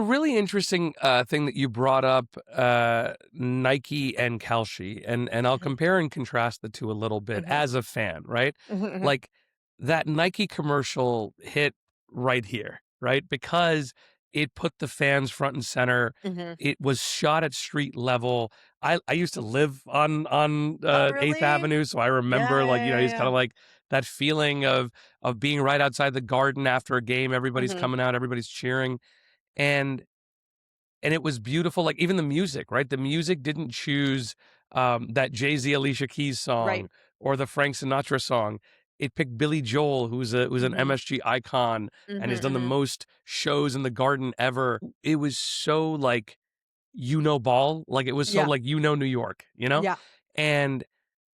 really interesting thing that you brought up, Nike and Kalshi, and I'll Mhm, compare and contrast the two a little bit mhm, as a fan, right? mhm, mhm, Like that Nike commercial hit right here, right? Because it put the fans front and center. mhm. It was shot at street level. I used to live on Oh, 8th really? Avenue, so I Yeah, remember like, yeah, you know, yeah, he's kind yeah. of like that feeling of being right outside the Garden after a game. Everybody's Mhm. coming out, everybody's cheering. And it was beautiful, like, even the music, right? The music didn't choose, that Jay-Z, Alicia Keys Right. song or the Frank Sinatra song. It picked Billy Joel, who's an Mhm, MSG icon and mhm, has done the mhm. most shows in the Garden ever. It was so, like, ball, like, it was so, Yeah, like, New York, you know? yeah, And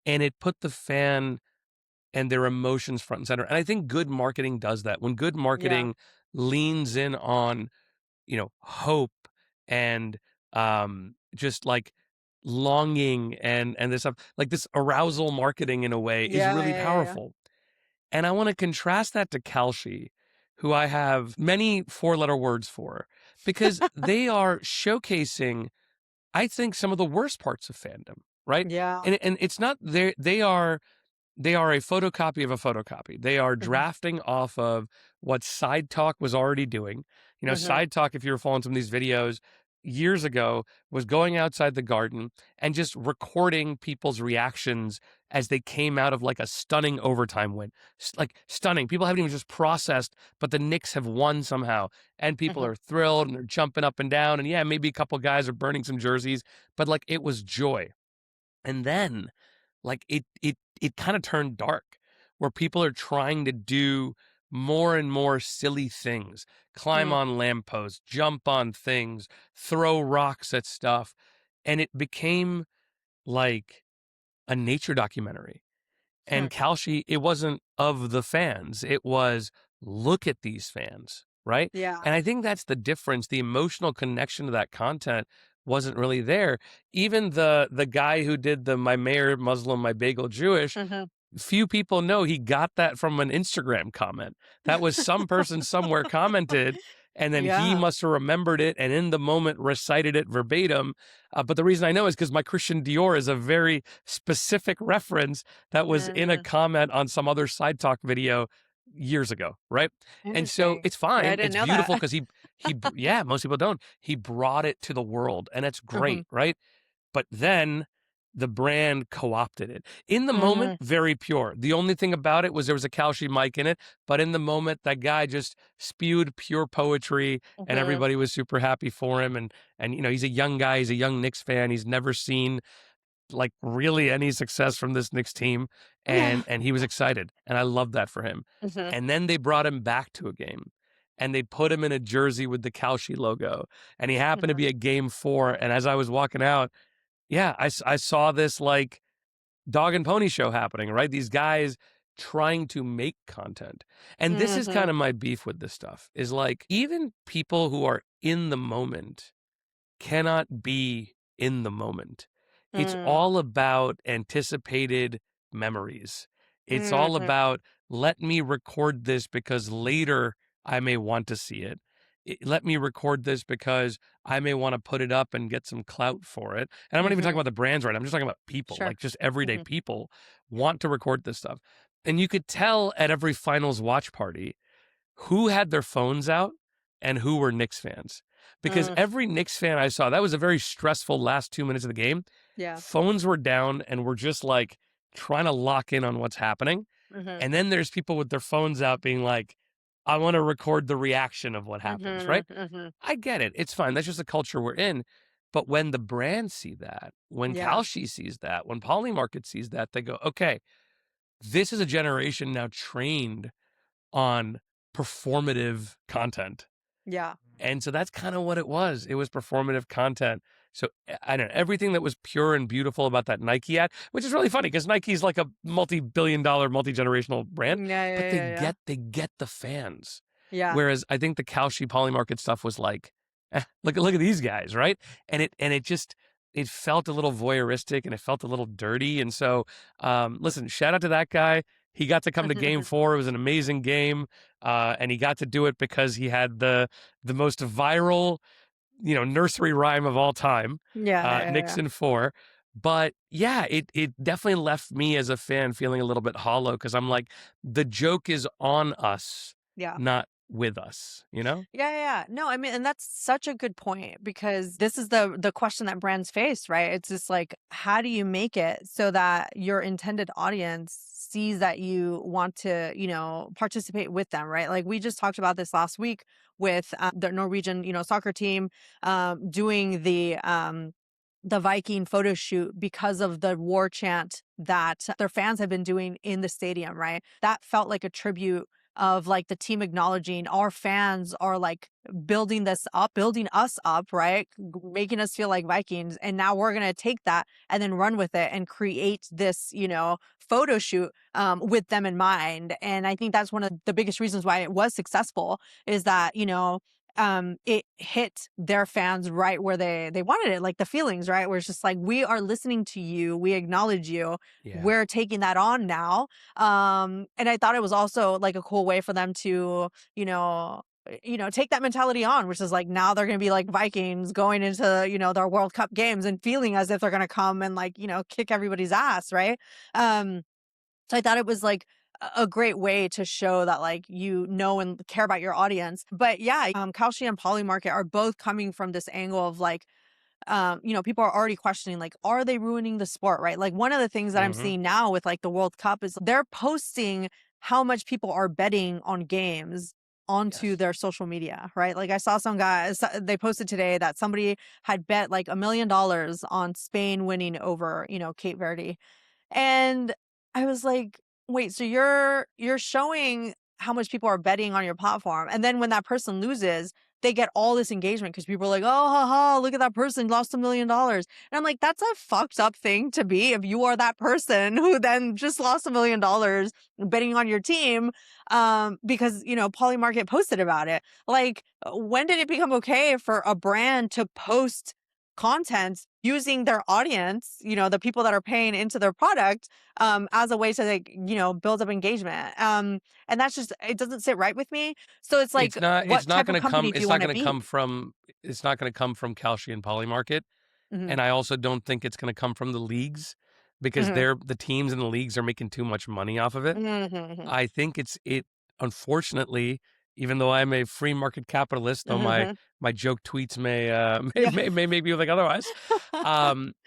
it put the fan and their emotions front and center, and I think good marketing does that. When good yeah. marketing leans in on, hope and just like longing and this stuff, like this arousal marketing in a way is Yeah, really yeah, yeah, yeah. powerful. And I want to contrast that to Kalshi, who I have many four-letter words for, because they are showcasing, I think, some of the worst parts of fandom, right? Yeah. And it's not they are a photocopy of a photocopy. They are Mhm, drafting off of what Side Talk was already doing. mhm, Side Talk, if you were following some of these videos years ago, was going outside the Garden and just recording people's reactions as they came out of like a stunning overtime win. Like stunning. People haven't even just processed, but the Knicks have won somehow. And people mhm. are thrilled and they're jumping up and down. And yeah, maybe a couple guys are burning some jerseys, but like it was joy. And then like it kind of turned dark where people are trying to do more and more silly things, climb Mm, on lampposts, jump on things, throw rocks at stuff, and it became like a nature documentary. hmm. And Kalshi, it wasn't of the fans, it was look at these fans, right? Yeah. And I think that's the difference. The emotional connection to that content wasn't really there. Even the guy who did the "My Mayor Muslim, My Bagel Jewish," Mhm. few people know he got that from an Instagram comment. That was some person somewhere commented, and then he Yeah. must have remembered it and in the moment recited it verbatim. But the reason I know is because my Christian Dior is a very specific reference that was in a Mhm. comment on some other Side Talk video years ago, right? And so Interesting. it's Yeah, I fine. didn't It's know beautiful that. because yeah, most people don't. He brought it to the world, and it's Mhm, great, right? But then the brand co-opted it. In the moment, mhm, very pure. The only thing about it was there was a Kalshi mic in it, but in the moment, that guy just spewed pure poetry, and mhm. everybody was super happy for him. And he's a young guy. He's a young Knicks fan. He's never seen like really any success from this Knicks team, and he was excited, and I love that for him. Mhm, And then they brought him back to a game, and they put him in a jersey with the Kalshi logo, and he happened to mhm, be at Game 4. And as I was walking out, yeah, I saw this like dog and pony show happening, right? These guys trying to make content. And this is kind mhm, of my beef with this stuff is like even people who are in the moment cannot be in the moment. It's mm, all about anticipated memories. It's all mhm, about let me record this because later I may want to see it. Let me record this because I may want to put it up and get some clout for it. And I'm not even talking mhm. about the brands, right? I'm just talking about people, Sure. like just everyday Mhm, people want to record this stuff. And you could tell at every finals watch party who had their phones out and who were Knicks fans. Because mm, every Knicks fan I saw, that was a very stressful last 2 minutes of the game. yeah. Phones were down and were just like trying to lock in on what's happening. Mhm, And then there's people with their phones out being like, I want to record the reaction of what happens, mhm, right? mhm. I get it. It's fine. That's just the culture we're in. But when the brands see that, when Yeah. Kalshi sees that, when Polymarket sees that, they go, okay, this is a generation now trained on performative content. Yeah. And so that's kind of what it was. It was performative content. So I don't know, everything that was pure and beautiful about that Nike ad, which is really funny because Nike's like a multi-billion dollar, multi-generational brand, Yeah, but yeah, they yeah, yeah. get the fans. Yeah. Whereas I think the Kalshi Polymarket stuff was like, look at these guys, right? And it just it felt a little voyeuristic and it felt a little dirty. And so listen, shout out to that guy. He got to come to Game 4. It was an amazing game, and he got to do it because he had the most viral nursery rhyme of all time, Yeah, yeah, Knicks yeah. in four. But yeah, it definitely left me as a fan feeling a little bit hollow because I'm like, the joke is on us, Yeah. not with us, you know? Yeah, yeah, yeah. No, I mean, and that's such a good point because this is the question that brands face, right? It's just like, how do you make it so that your intended audience sees that you want to, participate with them, right? Like we just talked about this last week with the Norwegian, soccer team doing the Viking photo shoot because of the war chant that their fans have been doing in the stadium, right? That felt like a tribute of like the team acknowledging our fans are like building this up, building us up, right? Making us feel like Vikings. And now we're going to take that and then run with it and create this, photo shoot with them in mind. And I think that's one of the biggest reasons why it was successful is that, it hit their fans right where they wanted it, like the feelings, right? Where it's just like, we are listening to you, we acknowledge you, Yeah. we're taking that on now. And I thought it was also like a cool way for them to, take that mentality on, which is like now they're going to be like Vikings going into, their World Cup games and feeling as if they're going to come and like, kick everybody's ass, right? Um, so I thought it was like a great way to show that like and care about your audience. But yeah, Kalshi and Polymarket are both coming from this angle of like people are already questioning, like, are they ruining the sport, right? Like, one of the things that I'm Hmm. seeing now with like the World Cup is they're posting how much people are betting on games onto Yes. their social media, right? Like, I saw some guys, they posted today that somebody had bet like $1 million on Spain winning over, Cape Verde. And I was like, "Wait, so you're showing how much people are betting on your platform, and then when that person loses, they get all this engagement because people are like, 'Oh, ha, ha, look at that person lost $1 million.'" And I'm like, "That's a fucked up thing to be if you are that person who then just lost $1 million betting on your team, because, Polymarket posted about it." Like, when did it become okay for a brand to post content using their audience, the people that are paying into their product, as a way to like, build up engagement. And that's just, it doesn't sit right with me. So it's like, It's not what it's not type of gonna come company do you it's not want to gonna be? come from it's not gonna come from Kalshi and Polymarket. Hmm. And I also don't think it's gonna come from the leagues because Hmm. the teams in the leagues are making too much money off of it. Hmm. I think it unfortunately, even though I'm a free market capitalist, though Hmm. my joke tweets may Yeah. may make me think otherwise.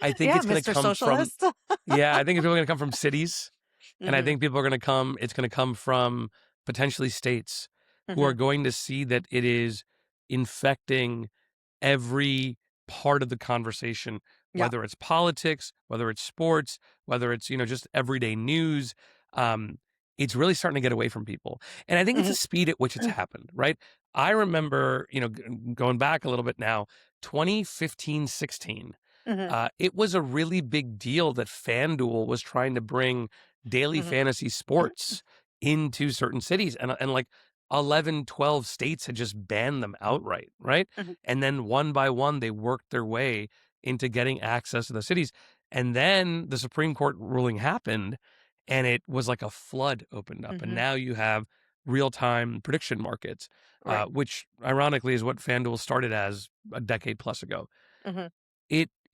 I think Yeah, it's gonna Mr. come from Socialist. yeah, I think people are gonna come from cities. And I Hmm. think people are going to come, it's going to come from potentially states who are Hmm. going to see that it is infecting every part of the conversation, Yeah. whether it's politics, whether it's sports, whether it's, just everyday news. Um, it's really starting to get away from people. And I think it's the Hmm. speed at which it's happened, right? I remember, going back a little bit now, 2015, 16. Hmm. It was a really big deal that FanDuel was trying to bring daily Hmm. fantasy sports into certain cities, and like 11, 12 states had just banned them outright, right? Hmm. And then one by one, they worked their way into getting access to the cities. And then the Supreme Court ruling happened, and it was like a flood opened up. And Hmm. now you have real time prediction markets, Right. which ironically is what FanDuel started as a decade plus ago. Hmm.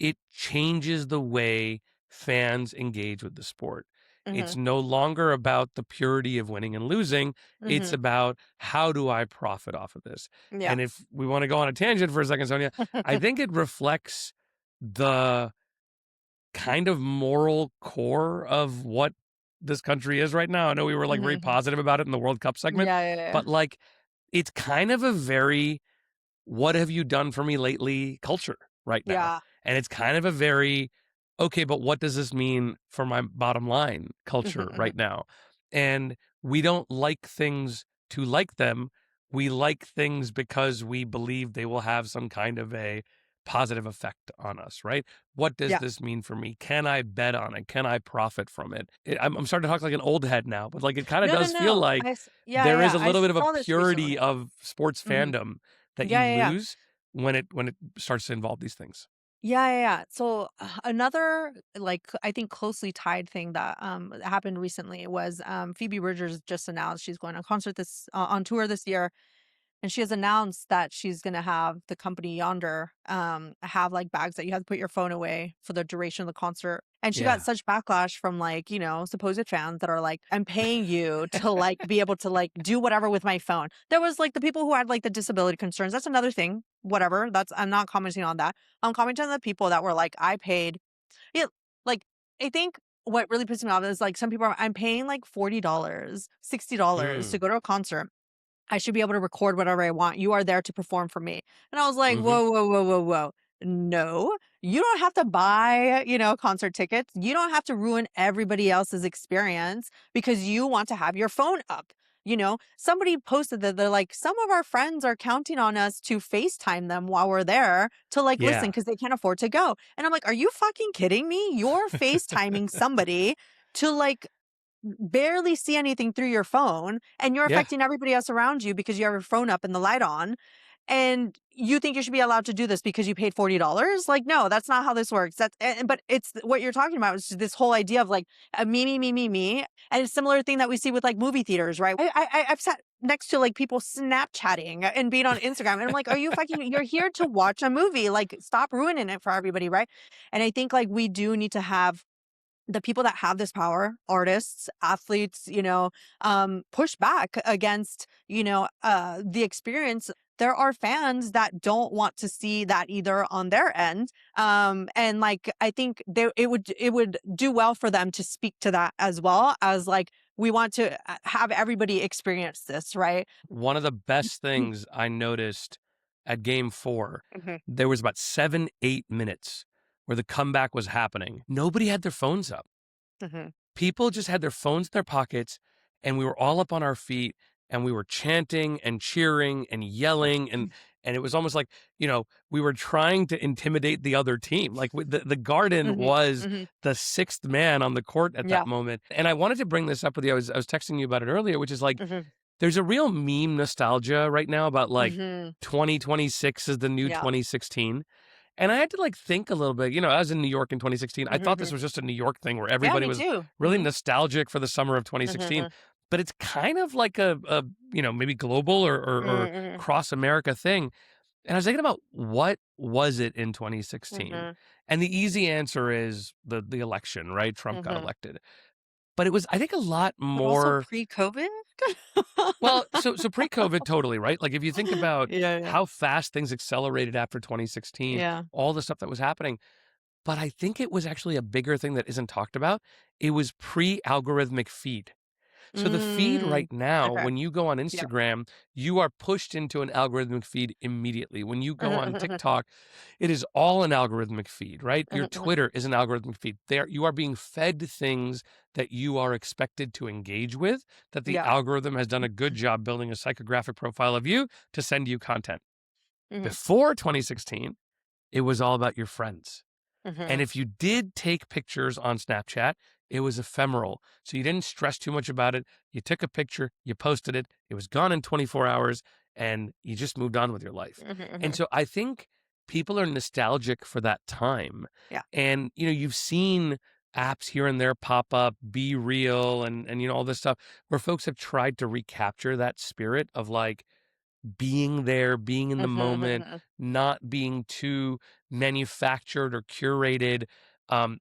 It changes the way fans engage with the sport. Hmm. It's no longer about the purity of winning and losing. It's Hmm. about how do I profit off of this? Yeah. And if we want to go on a tangent for a second, Sonia, I think it reflects the kind of moral core of what this country is right now. I know we were like very Hmm. positive about it in the World Cup segment, Yeah, yeah, yeah. but like it's kind of a very what have you done for me lately culture right now. Yeah. And it's kind of a very, okay, but what does this mean for my bottom line Hmm. culture Hmm. right now? And we don't like things to like them. We like things because we believe they will have some kind of a positive effect on us, right? What does Yeah. this mean for me? Can I bet on it? Can I profit from it? I'm starting to talk like an old head now, but like it kind of No, no, does feel no. like Yeah, yeah, there is yeah. a I little bit of a saw this purity recently. of sports Hmm. fandom that you Yeah, yeah, yeah. lose when it starts to involve these things. Yeah, yeah, yeah. So another like I think closely tied thing that happened recently was Phoebe Bridgers just announced she's going on concert this on tour this year, and she has announced that she's gonna have the company Yonder, have, like, bags that you have to put your phone away for the duration of the concert, and she got Yeah. such backlash from, like, supposed fans that are like, "I'm paying you to, like, be able to, like, do whatever with my phone." There was, like, the people who had, like, the disability concerns, that's another thing, whatever, that's I'm not commenting on that. I'm commenting on the people that were like, "I paid." Yeah, like, I think what really pissed me off is, like, some people are, "I'm paying, like, $40, $60 to Mm. go to a concert. I should be able to record whatever I want. You are there to perform for me." And I was like, Mhm. "Whoa, whoa, whoa, whoa, whoa. No, you don't have to buy, concert tickets. You don't have to ruin everybody else's experience because you want to have your phone up." Somebody posted that they're like, "Some of our friends are counting on us to FaceTime them while we're there to like listen Yeah. because they can't afford to go." And I'm like, "Are you fucking kidding me? You're FaceTiming somebody to like barely see anything through your phone, and you're Yeah. affecting everybody else around you because you have your phone up and the light on, and you think you should be allowed to do this because you paid $40? Like, no, that's not how this works. But it's what you're talking about is this whole idea of like me, me, me, me, me. And it's a similar thing that we see with like movie theaters, right? I've sat next to like people Snapchatting and being on Instagram, and I'm like, are you fucking? You're here to watch a movie. Like, stop ruining it for everybody, right? And I think like we do need to have the people that have this power, artists, athletes, push back against, the experience. There are fans that don't want to see that either on their end. And like, I think it would do well for them to speak to that as well as like, we want to have everybody experience this, right? One of the best things I noticed at game 4, Mhm, there was about 7, 8 minutes where the comeback was happening. Nobody had their phones up. mhm, People just had their phones in their pockets, and we were all up on our feet, and we were chanting and cheering and yelling, and it was almost like, we were trying to intimidate the other team. Like, the Garden mhm, was mhm. the sixth man on the court at that Yeah. moment. And I wanted to bring this up with you. I was texting you about it earlier, which is like, Mhm, there's a real meme nostalgia right now about like mhm. 2026 is the new Yeah. 2016. And I had to like think a little bit. I was in New York in 2016. I Mhm, thought this mhm. was just a New York thing where Yeah, everybody me was too. really Mhm, nostalgic for the summer of mhm, 2016. mhm. But it's kind of like a maybe global or Mhm, mhm, cross America thing. And I was thinking about what was it in 2016? mhm. And the easy answer is the election, right? Trump got Mhm. elected. But it was, I think, a lot But also more. pre-COVID? Well, so pre-COVID, totally, right? Like if you think about Yeah, yeah. how fast things accelerated after 2016, Yeah. all the stuff that was happening. But I think it was actually a bigger thing that isn't talked about. It was pre-algorithmic feed. So the feed Mm. right now, Okay. when you go on Yeah. Instagram, you are pushed into an algorithmic feed immediately. When you go Mhm, on mhm, mhm. TikTok, it is all an algorithmic feed, right? Your Mhm, mhm. Twitter is an algorithmic feed. There you are being fed things that you are expected to engage with, that the Yeah. algorithm has done a good job building a psychographic profile of you to send you content. Mhm, Before 2016, it was all about your friends. And mhm, if you did take pictures on Snapchat, it was ephemeral. So you didn't stress too much about it. You took a picture, you posted it, it was gone in 24 hours, and you just moved on with your life. mhm, And mhm. so I think people are nostalgic for that time. Yeah. And, you've seen apps here and there pop up, Be Real, and all this stuff where folks have tried to recapture that spirit of like, being there, being in the Mhm, mhm, moment, mhm. not being too manufactured or curated.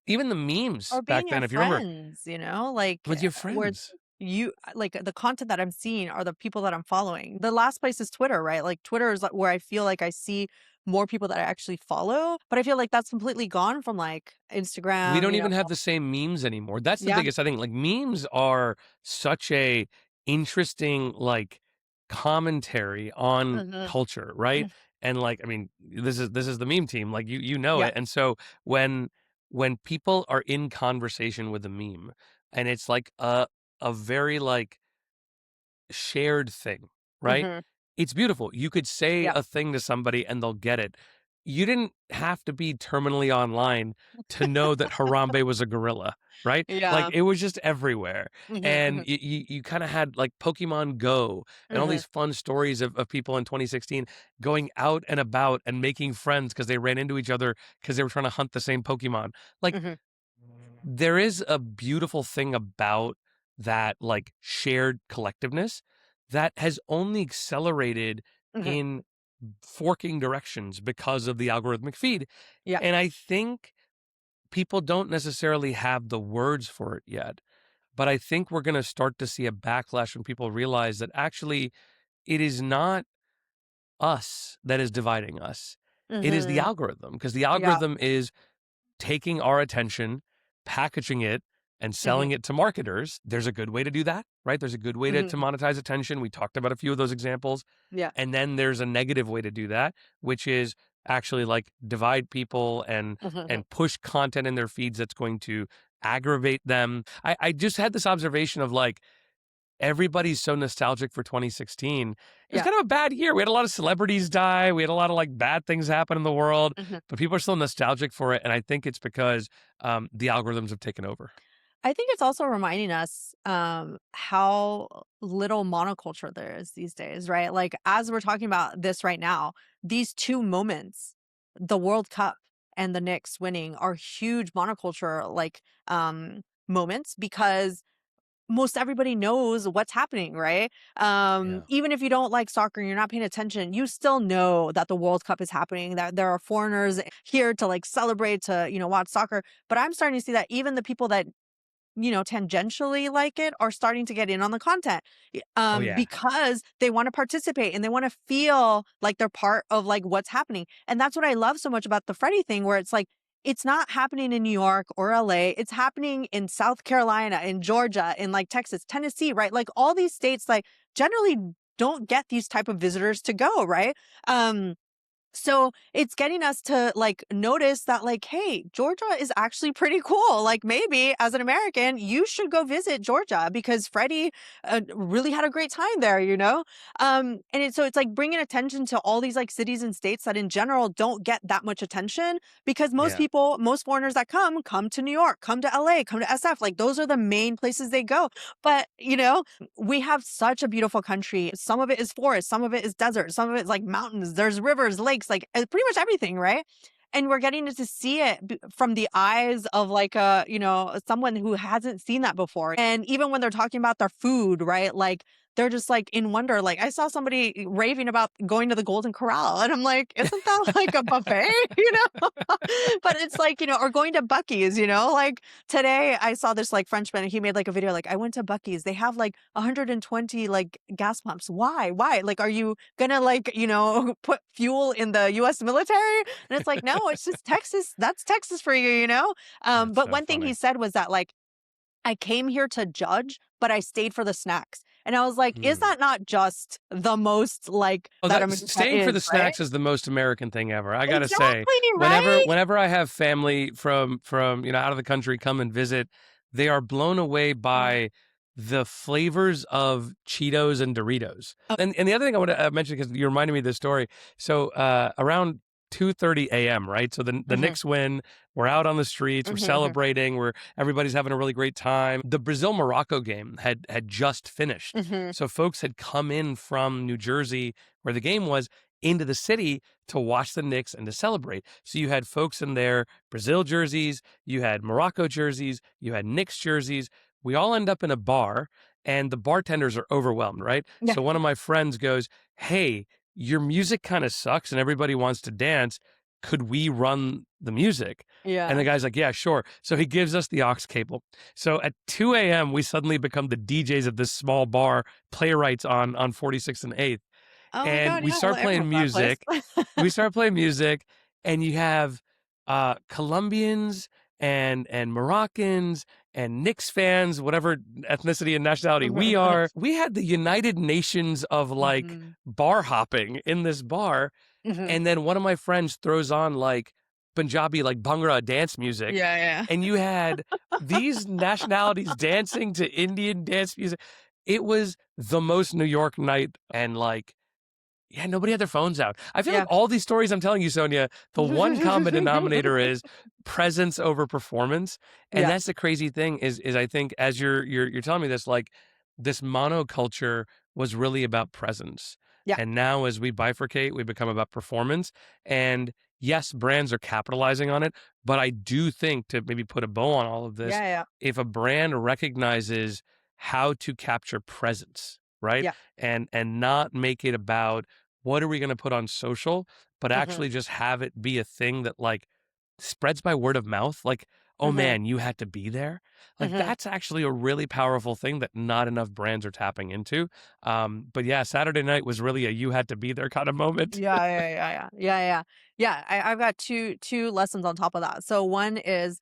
Even the memes Or back being your then, if you remember, friends, like, with your where it's friends. you like, the content that I'm seeing are the people that I'm following. The last place is Twitter, right? Like, Twitter is, like, where I feel like I see more people that I actually follow, but I feel like that's completely gone from, like, We Instagram, don't even have the same memes anymore. That's the Yeah. biggest, I think. Like memes are such a interesting like commentary on Mhm. culture, right? Mm. And like, I mean, this is the meme team. Like you know Yeah. it. And so when people are in conversation with a meme and it's like a very like shared thing, right? Mhm. It's beautiful. You could say Yeah. a thing to somebody and they'll get it. You didn't have to be terminally online to know that Harambe was a gorilla, right? Like Yeah. it was just everywhere. Mhm, And mhm, you kind of had like Pokemon Go and all mhm, these fun stories of people in 2016 going out and about and making friends because they ran into each other because they were trying to hunt the same Pokemon. Like mhm. there is a beautiful thing about that like shared collectiveness that has only accelerated Mhm. in forking directions because of the algorithmic feed. Yeah. And I think people don't necessarily have the words for it yet. But I think we're going to start to see a backlash when people realize that actually it is not us that is dividing us. It is the Mhm. algorithm, because the Yeah. algorithm is taking our attention, packaging it, and Mhm. selling it to marketers. There's a good way to do that, right? There's a good way to Mhm. monetize attention. We talked about a few of those examples. Yeah. And then there's a negative way to do that, which is actually like divide people Mhm. and push content in their feeds that's going to aggravate them. I just had this observation of like everybody's so nostalgic for 2016. It was Yeah. kind of a bad year. We had a lot of celebrities die. We had a lot of like bad things happen in the world, Mhm. but people are still nostalgic for it. And I think it's because the algorithms have taken over. I think it's also reminding us how little monoculture there is these days, right? Like, as we're talking about this right now, these two moments, the World Cup and the Knicks winning, are huge monoculture moments because most everybody knows what's happening, right? Yeah. Even if you don't like soccer and you're not paying attention, you still know that the World Cup is happening, that there are foreigners here to like celebrate, to, watch soccer. But I'm starting to see that even the people that tangentially like it are starting to get in on the content Oh, yeah. because they want to participate and they want to feel like they're part of like what's happening. And that's what I love so much about the Freddie thing, where it's like, it's not happening in New York or LA. It's happening in South Carolina, in Georgia, in like Texas, Tennessee, right? Like all these states, like generally don't get these type of visitors to go, right? Um, so it's getting us to like notice that like, hey, Georgia is actually pretty cool. Like maybe as an American, you should go visit Georgia because Freddie really had a great time there, you know? So it's like bringing attention to all these like cities and states that in general don't get that much attention because Yeah. most foreigners that come to New York, come to LA, come to SF. Like those are the main places they go. But, we have such a beautiful country. Some of it is forest, some of it is desert, some of it is like mountains, there's rivers, lakes, like pretty much everything, right? And we're getting to see it from the eyes of like someone who hasn't seen that before. And even when they're talking about their food, right? Like they're just like in wonder. Like I saw somebody raving about going to the Golden Corral, and I'm like, isn't that like a buffet? But it's like, or going to Buc-ee's, like today I saw this like Frenchman and he made like a video like, I went to Buc-ee's. They have like 120 like gas pumps. Why? Why? Like, are you gonna like, put fuel in the US military? And it's like, no, it's just Texas. That's Texas for you. That's But so one thing he funny. said was that like, I came here to judge, but I stayed for the snacks. And I was like, is Hmm. that not just the most like Oh, that that America staying for is, the right? snacks is the most American thing ever. I gotta say, Exactly, whenever right? whenever I have family from out of the country come and visit, they are blown away Oh, by the flavors of Cheetos and Doritos. oh, And the other thing I want to mention, because you reminded me of this story. So around 2:30 a.m., right? So the mhm, Knicks win. We're out on the streets. We're mhm, mhm, celebrating. Everybody's having a really great time. The Brazil Morocco game had just finished, mhm. so folks had come in from New Jersey, where the game was, into the city to watch the Knicks and to celebrate. So you had folks in their Brazil jerseys, you had Morocco jerseys, you had Knicks jerseys. We all end up in a bar, and the bartenders are overwhelmed, right? Yeah, So one of my friends goes, "Hey, your music kind of sucks and everybody wants to dance. Could we run the music?" And the yeah. guy's like, "Yeah, sure." So he gives us the aux cable. So at 2 a.m., we suddenly become the DJs of this small bar, playwrights on 46th and 8th. Oh my And god, we yeah, well, start playing everyone's that place. music. We start playing music, and you have Colombians and Moroccans and Knicks fans, whatever ethnicity and nationality Mhm, we mhm, are. We had the United Nations of like mhm, bar hopping in this bar. mhm. And then one of my friends throws on like Punjabi, like Bhangra dance music. Yeah, yeah. And you had these nationalities dancing to Indian dance music. It was the most New York night. And like, yeah, nobody had their phones out. I feel like Yeah. all these stories I'm telling you, Sonia, the one common denominator is presence over performance. And Yeah, that's the crazy thing is I think as you're telling me this, like this monoculture was really about presence. yeah, And now as we bifurcate, we become about performance. And yes, brands are capitalizing on it, but I do think, to maybe put a bow on all of this, yeah, yeah, if a brand recognizes how to capture presence, right? yeah, And not make it about what are we going to put on social, but Mhm. actually just have it be a thing that like spreads by word of mouth. Like, oh Mhm. man, you had to be there. Like Mhm. that's actually a really powerful thing that not enough brands are tapping into. But yeah, Saturday night was really a you had to be there kind of moment. Yeah, I've got two lessons on top of that. So one is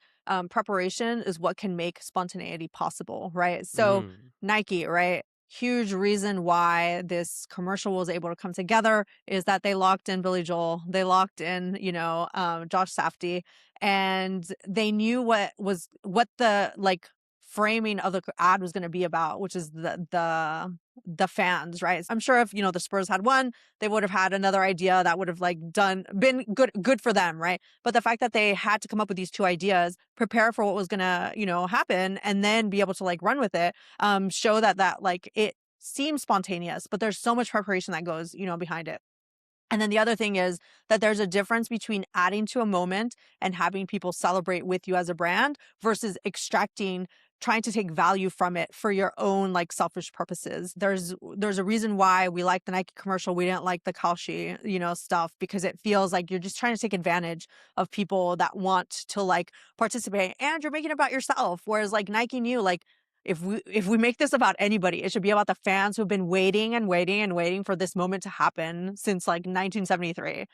preparation is what can make spontaneity possible, right? So Mm. Nike, right? Huge reason why this commercial was able to come together is that they locked in Billy Joel, they locked in, Josh Safdie, and they knew what the like framing of the ad was going to be about, which is the fans, right? I'm sure if the Spurs had won, they would have had another idea that would have like been good for them, right? But the fact that they had to come up with these two ideas, prepare for what was gonna happen, and then be able to like run with it, show that like it seems spontaneous, but there's so much preparation that goes behind it. And then the other thing is that there's a difference between adding to a moment and having people celebrate with you as a brand versus trying to take value from it for your own like selfish purposes. There's a reason why we like the Nike commercial. We didn't like the Kalshi, stuff because it feels like you're just trying to take advantage of people that want to like participate and you're making it about yourself. Whereas like Nike knew like if we make this about anybody, it should be about the fans who've been waiting and waiting and waiting for this moment to happen since like 1973.